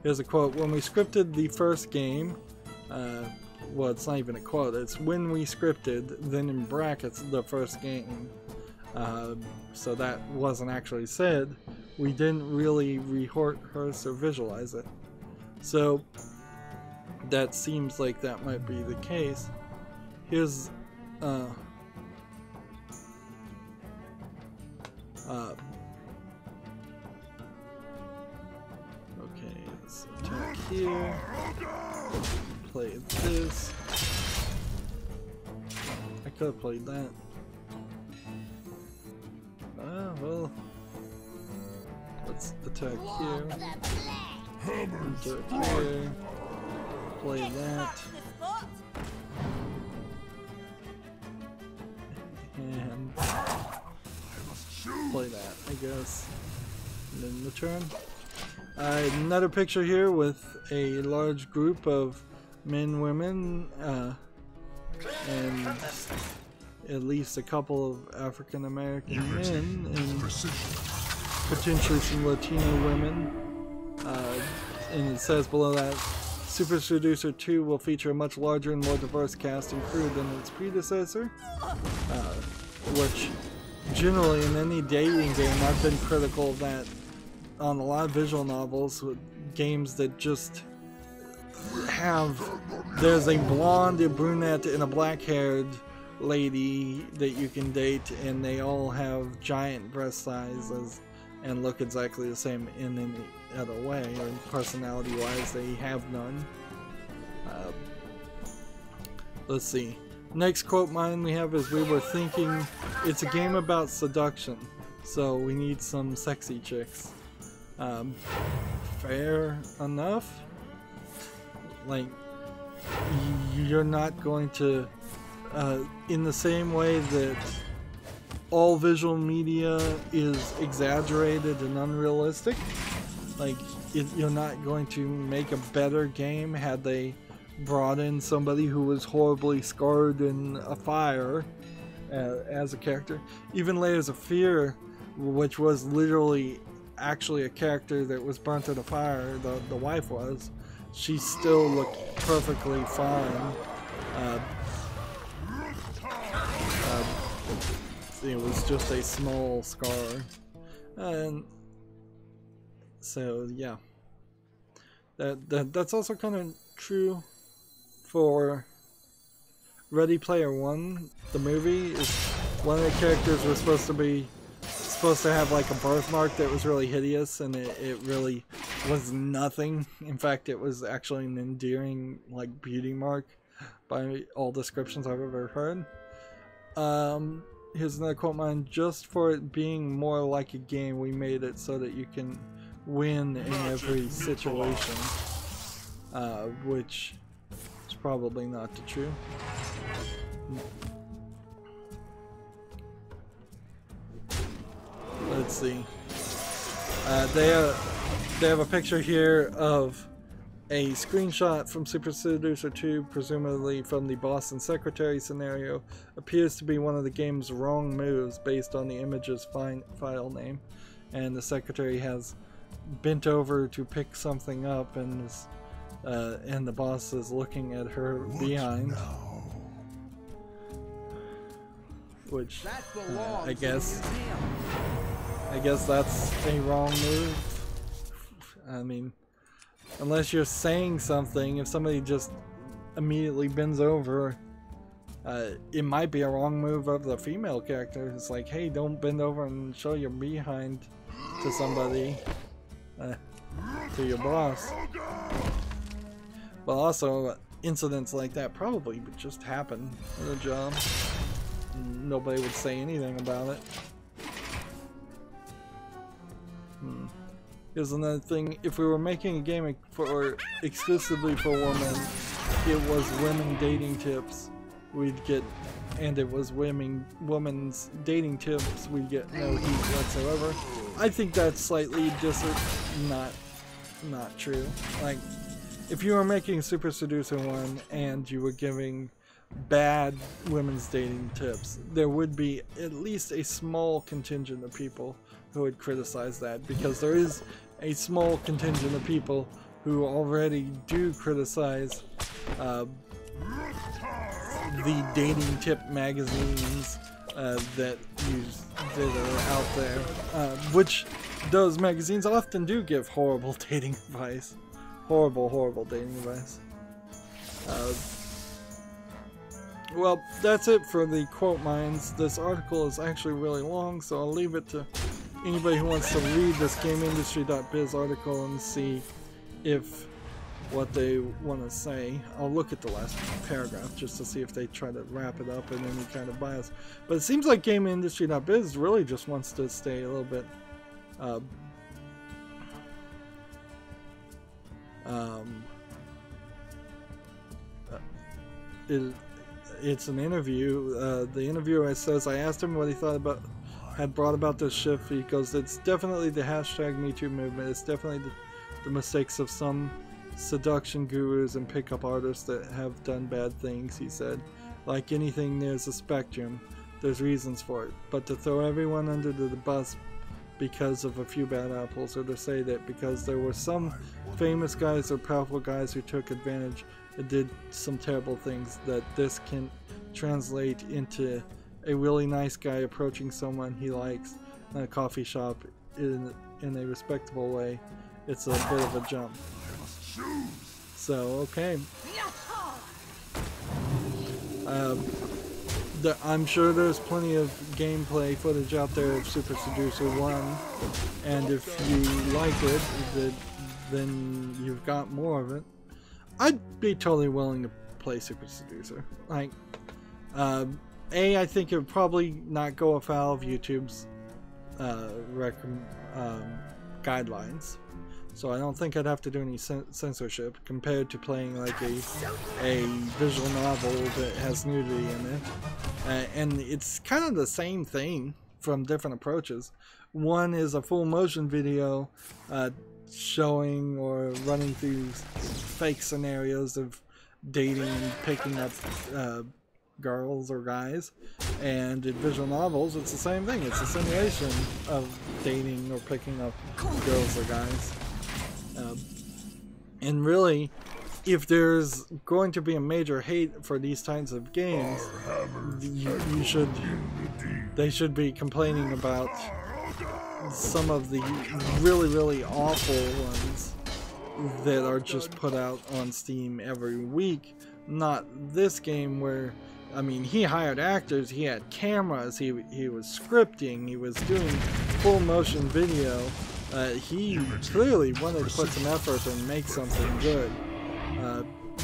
Here's a quote. When we scripted the first game, well, it's not even a quote, it's when we scripted, then in brackets, the first game. So that wasn't actually said. We didn't really rehearse or visualize it. So that seems like that might be the case. Here's okay, let's attack here. Play this. I could have played that. Well, let's attack here. Attack here. Play that. And play that, I guess. And then the turn. Another picture here with a large group of men, women, and at least a couple of African American men, and potentially some Latino women. And it says below that, Super Seducer 2 will feature a much larger and more diverse cast and crew than its predecessor, which generally in any dating game I've been critical of that on a lot of visual novels, with games that just have, there's a blonde, a brunette, and a black-haired lady that you can date, and they all have giant breast sizes and look exactly the same in any other way, and personality wise they have none. Let's see. Next quote mine we have is, we were thinking it's a game about seduction, so we need some sexy chicks. Fair enough. Like, you're not going to in the same way that all visual media is exaggerated and unrealistic, like you're not going to make a better game had they brought in somebody who was horribly scarred in a fire as a character. Even Layers of Fear, which was literally actually a character that was burnt in a fire, the wife was, she still looked perfectly fine. It was just a small scar. And So yeah, that's also kind of true for Ready Player One. The movie is one of the characters was supposed to have like a birthmark that was really hideous, and it really was nothing. In fact, it was actually an endearing like beauty mark by all descriptions I've ever heard. Here's another quote mine. Just for it being more like a game, we made it so that you can win in every situation, which is probably not the truth. Let's see. They have a picture here of a screenshot from Super Seducer 2, presumably from the Boston Secretary scenario. Appears to be one of the game's wrong moves based on the image's file name, and the Secretary has bent over to pick something up, and the boss is looking at her behind. Which I guess that's a wrong move. I mean, unless you're saying something, if somebody just immediately bends over, it might be a wrong move of the female character. It's like, hey, don't bend over and show your behind to somebody, to your boss. But also, incidents like that probably would just happen in a job. Nobody would say anything about it. Here's another thing. If we were making a game exclusively for women, it was women dating tips we'd get, and it was women's dating tips we'd get no heat whatsoever. I think that's slightly not true. Like, if you were making Super Seducer 1 and you were giving bad women's dating tips, there would be at least a small contingent of people who would criticize that, because there is a small contingent of people who already do criticize the dating tip magazines that are out there, which those magazines often do give horrible dating advice. Horrible dating advice. Well, that's it for the quote mines. This article is actually really long, so I'll leave it to anybody who wants to read this GameIndustry.biz article and see what they want to say. I'll look at the last paragraph just to see if they try to wrap it up in any kind of bias. But it seems like GameIndustry.biz really just wants to stay a little bit it's an interview. The interviewer says, I asked him what he thought had brought about this shift. He goes, it's definitely the #MeToo movement. It's definitely the mistakes of some seduction gurus and pickup artists that have done bad things, he said. Like anything, there's a spectrum. There's reasons for it. But to throw everyone under the bus because of a few bad apples, or to say that because there were some famous guys or powerful guys who took advantage and did some terrible things, that this can translate into a really nice guy approaching someone he likes in a coffee shop in a respectable way, it's a bit of a jump. So, okay. I'm sure there's plenty of gameplay footage out there of Super Seducer 1, and if you like it, then you've got more of it. I'd be totally willing to play Super Seducer. Like, I think it would probably not go afoul of YouTube's guidelines. So I don't think I'd have to do any censorship compared to playing like a visual novel that has nudity in it. And it's kind of the same thing from different approaches. One is a full motion video showing or running through fake scenarios of dating and picking up girls or guys, and in visual novels it's the same thing. It's a simulation of dating or picking up girls or guys. And really, if there's going to be a major hate for these kinds of games, they should be complaining about some of the really, really awful ones that are just put out on Steam every week. Not this game where, I mean, he hired actors, he had cameras, he was scripting, he was doing full motion video. He clearly wanted to put some effort and make something good.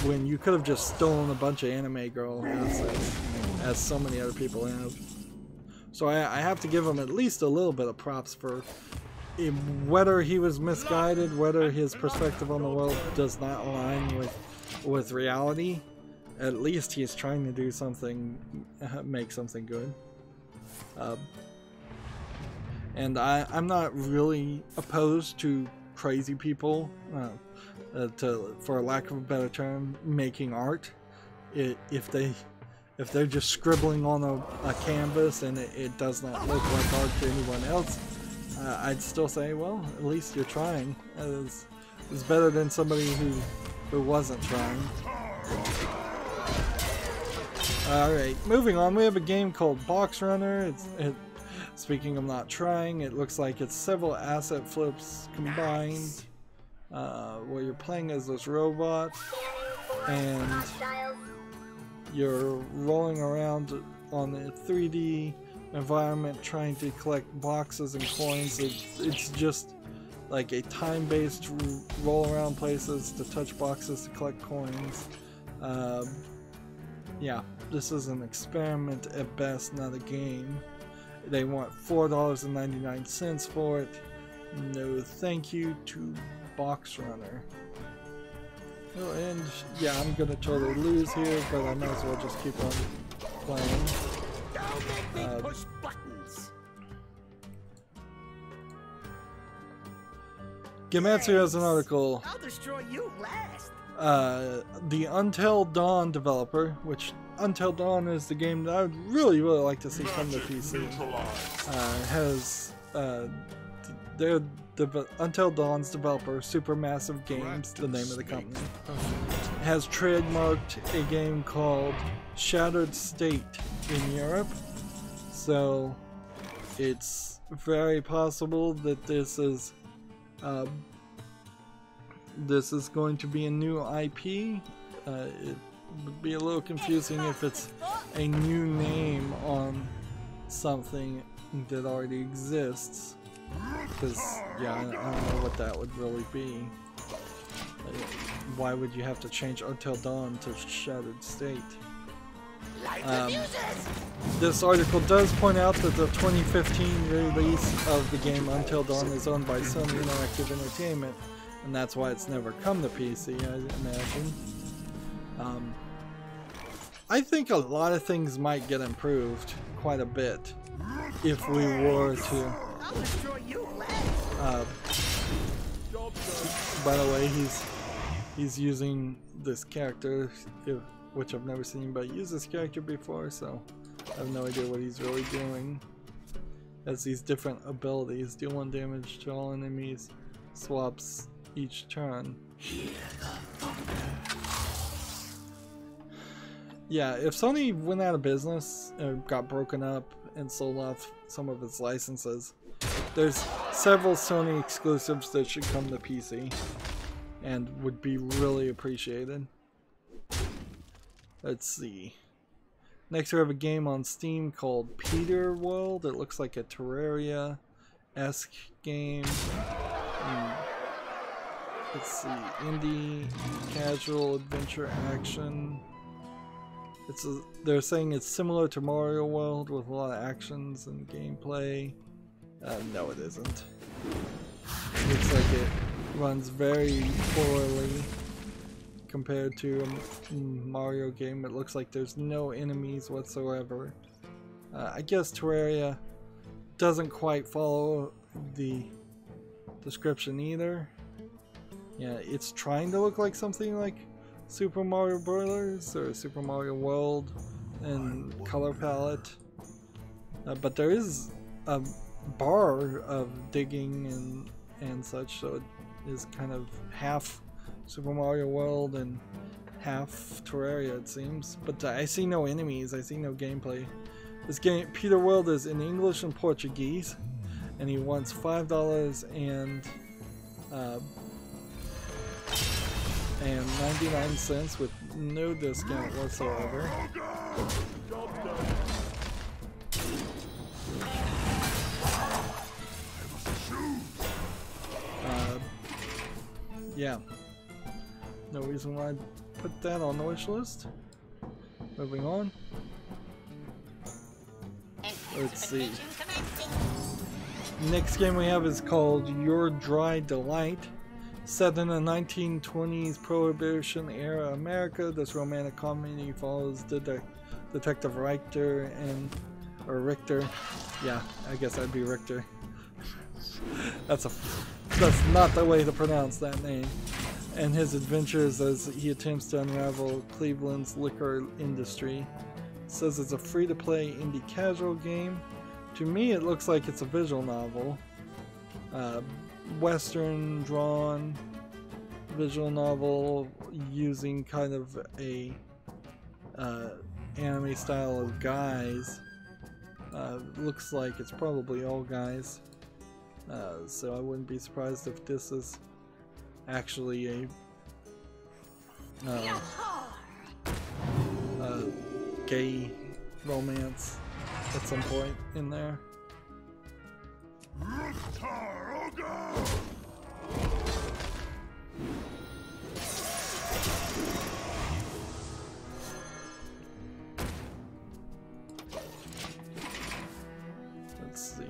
When you could have just stolen a bunch of anime girl assets, as so many other people have. So I have to give him at least a little bit of props for whether he was misguided, whether his perspective on the world does not align with reality. At least he's trying to do something, make something good. And I'm not really opposed to crazy people, for lack of a better term, making art. If they're just scribbling on a canvas and it does not look like art to anyone else, I'd still say, well, at least you're trying. It's better than somebody who wasn't trying. Alright, moving on, we have a game called Box Runner. Speaking of not trying, it looks like it's several asset flips combined, where you're playing as this robot and you're rolling around on a 3D environment trying to collect boxes and coins. It's just like a time-based roll around places to touch boxes to collect coins. Yeah, this is an experiment at best, not a game. They want $4.99 for it. No thank you to Box Runner. Oh, and yeah, I'm gonna totally lose here, but I might as well just keep on playing. Don't make me push buttons. Gematsu has an article. I'll destroy you last. The Until Dawn developer, which Until Dawn is the game that I would really like to see come to PC, has Until Dawn's developer, Supermassive Games, the name of the company, has trademarked a game called Shattered State in Europe. So it's very possible that this is going to be a new IP. It would be a little confusing if it's a new name on something that already exists, because yeah, I don't know what that would really be. Why would you have to change Until Dawn to Shattered State? This article does point out that the 2015 release of the game Until Dawn is owned by Sony Interactive Entertainment, and that's why it's never come to PC, I imagine. I think a lot of things might get improved quite a bit if we were to. By the way, he's using this character, which I've never seen anybody use this character before, so I have no idea what he's really doing. Has these different abilities: deal 1 damage to all enemies, swaps each turn. Yeah, if Sony went out of business and got broken up and sold off some of its licenses, there's several Sony exclusives that should come to PC and would be really appreciated. Let's see. Next we have a game on Steam called Peter World. It looks like a Terraria-esque game. Let's see, indie, casual, adventure, action. They're saying it's similar to Mario World with a lot of actions and gameplay. No, it isn't. Looks like it runs very poorly compared to a Mario game. It looks like there's no enemies whatsoever. I guess Terraria doesn't quite follow the description either. Yeah, it's trying to look like something like Super Mario Bros. Or Super Mario World in color palette, but there is a bar of digging and such, so it is kind of half Super Mario World and half Terraria, it seems. But I see no enemies, I see no gameplay. This game, Peter World, is in English and Portuguese, and he wants $5 and 99 cents with no discount whatsoever. Yeah, no reason why I'd put that on the wish list. Moving on. Let's see. Next game we have is called Your Dry Delight. Set in the 1920s Prohibition era America, this romantic comedy follows Detective Richter Richter. Yeah, I guess I'd be Richter. That's not the way to pronounce that name. And his adventures as he attempts to unravel Cleveland's liquor industry. It says it's a free-to-play indie casual game. To me, it looks like it's a visual novel. Western drawn visual novel using kind of a anime style of guys. Looks like it's probably all guys. So I wouldn't be surprised if this is actually a gay romance at some point in there. Let's see.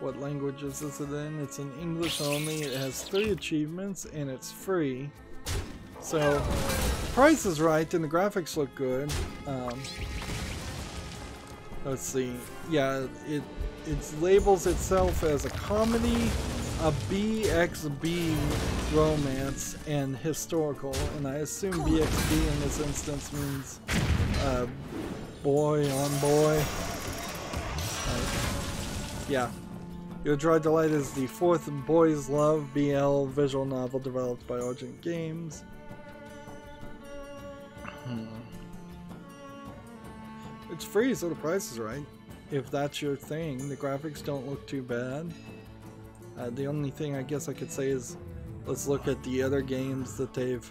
What languages is it in? It's in English only. It has 3 achievements and it's free. So the price is right and the graphics look good. Let's see. Yeah, it labels itself as a comedy, a BXB romance, and historical. And I assume BXB in this instance means boy on boy. Yeah. Your Dry Delight is the 4th Boys Love BL visual novel developed by Argent Games. It's free, so the price is right. If that's your thing, the graphics don't look too bad. The only thing I guess I could say is let's look at the other games that they've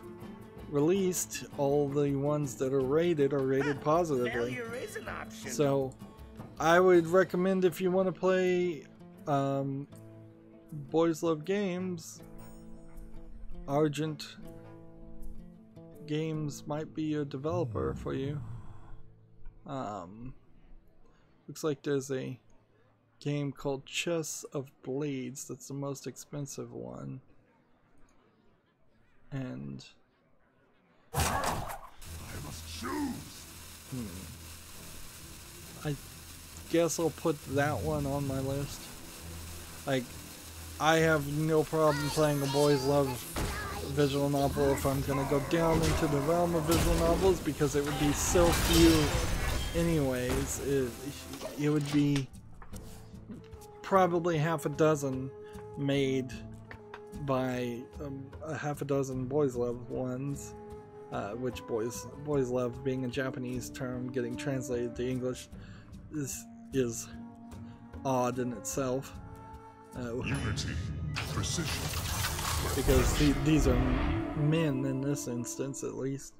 released. All the ones that are rated positively. So I would recommend, if you want to play Boys Love Games, Argent Games might be a developer for you. Looks like there's a game called Chess of Blades that's the most expensive one. And I must choose. I guess I'll put that one on my list. Like, I have no problem playing a Boys Love visual novel if I'm gonna go down into the realm of visual novels, because it would be so few anyways. It would be probably half a dozen made by a half a dozen Boys Love ones, which Boys Love being a Japanese term getting translated to English is odd in itself. Unity, precision. Because these are men in this instance, at least.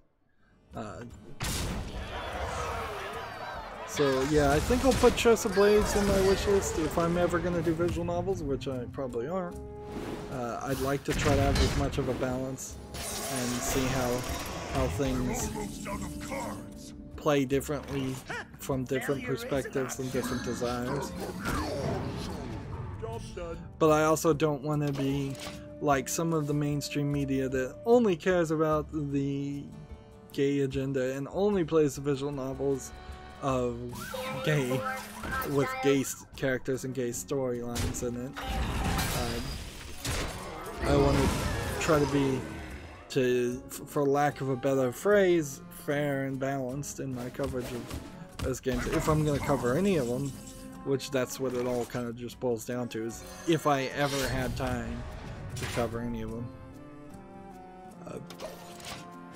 So yeah, I think I'll put Chess of Blades in my wish list if I'm ever going to do visual novels, which I probably aren't. I'd like to try to have as much of a balance and see how things play differently from different perspectives and different desires. But I also don't want to be like some of the mainstream media that only cares about the gay agenda and only plays the visual novels of gay, with gay characters and gay storylines in it. I want to try to be, for lack of a better phrase, fair and balanced in my coverage of those games. If I'm going to cover any of them, which that's what it all kind of just boils down to, is if I ever had time to cover any of them.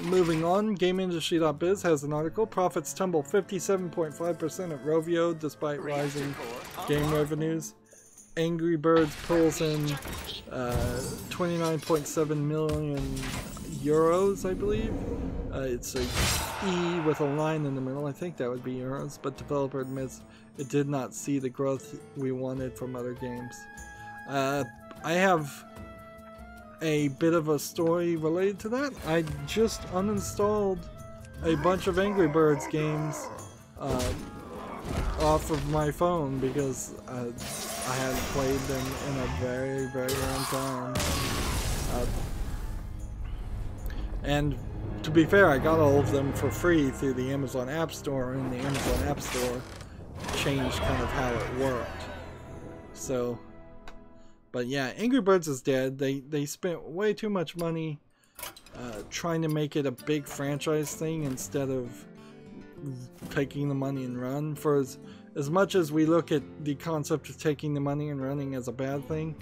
Moving on, GameIndustry.biz has an article. Profits tumble 57.5% at Rovio despite rising game revenues. Angry Birds pulls in 29.7 million euros, I believe. It's a E with a line in the middle. I think that would be euros, but developer admits it did not see the growth we wanted from other games. I have a bit of a story related to that. I just uninstalled a bunch of Angry Birds games off of my phone because I hadn't played them in a very, very long time. And to be fair, I got all of them for free through the Amazon App Store, and the Amazon App Store changed kind of how it worked. So, but yeah, Angry Birds is dead. They spent way too much money trying to make it a big franchise thing instead of taking the money and run. For as much as we look at the concept of taking the money and running as a bad thing,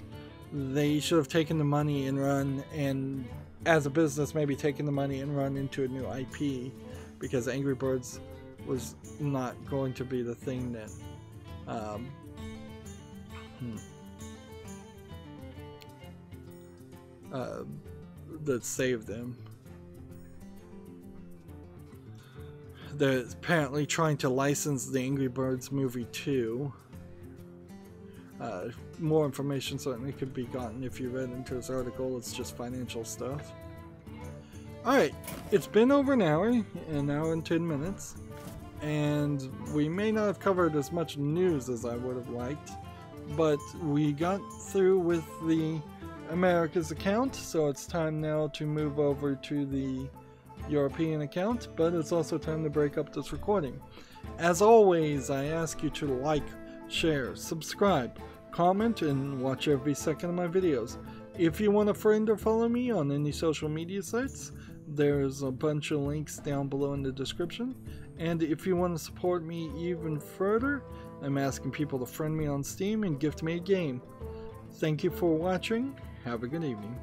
they should have taken the money and run, and as a business maybe taken the money and run into a new IP, because Angry Birds was not going to be the thing that that saved them. They're apparently trying to license the Angry Birds movie too. More information certainly could be gotten if you read into this article. It's just financial stuff. Alright, it's been over an hour and 10 minutes, and we may not have covered as much news as I would have liked, but we got through with the America's account, so it's time now to move over to the European account, but it's also time to break up this recording. As always, I ask you to like, share, subscribe, comment, and watch every second of my videos. If you want a friend or follow me on any social media sites, there's a bunch of links down below in the description. And if you want to support me even further, I'm asking people to friend me on Steam and gift me a game. Thank you for watching. Have a good evening.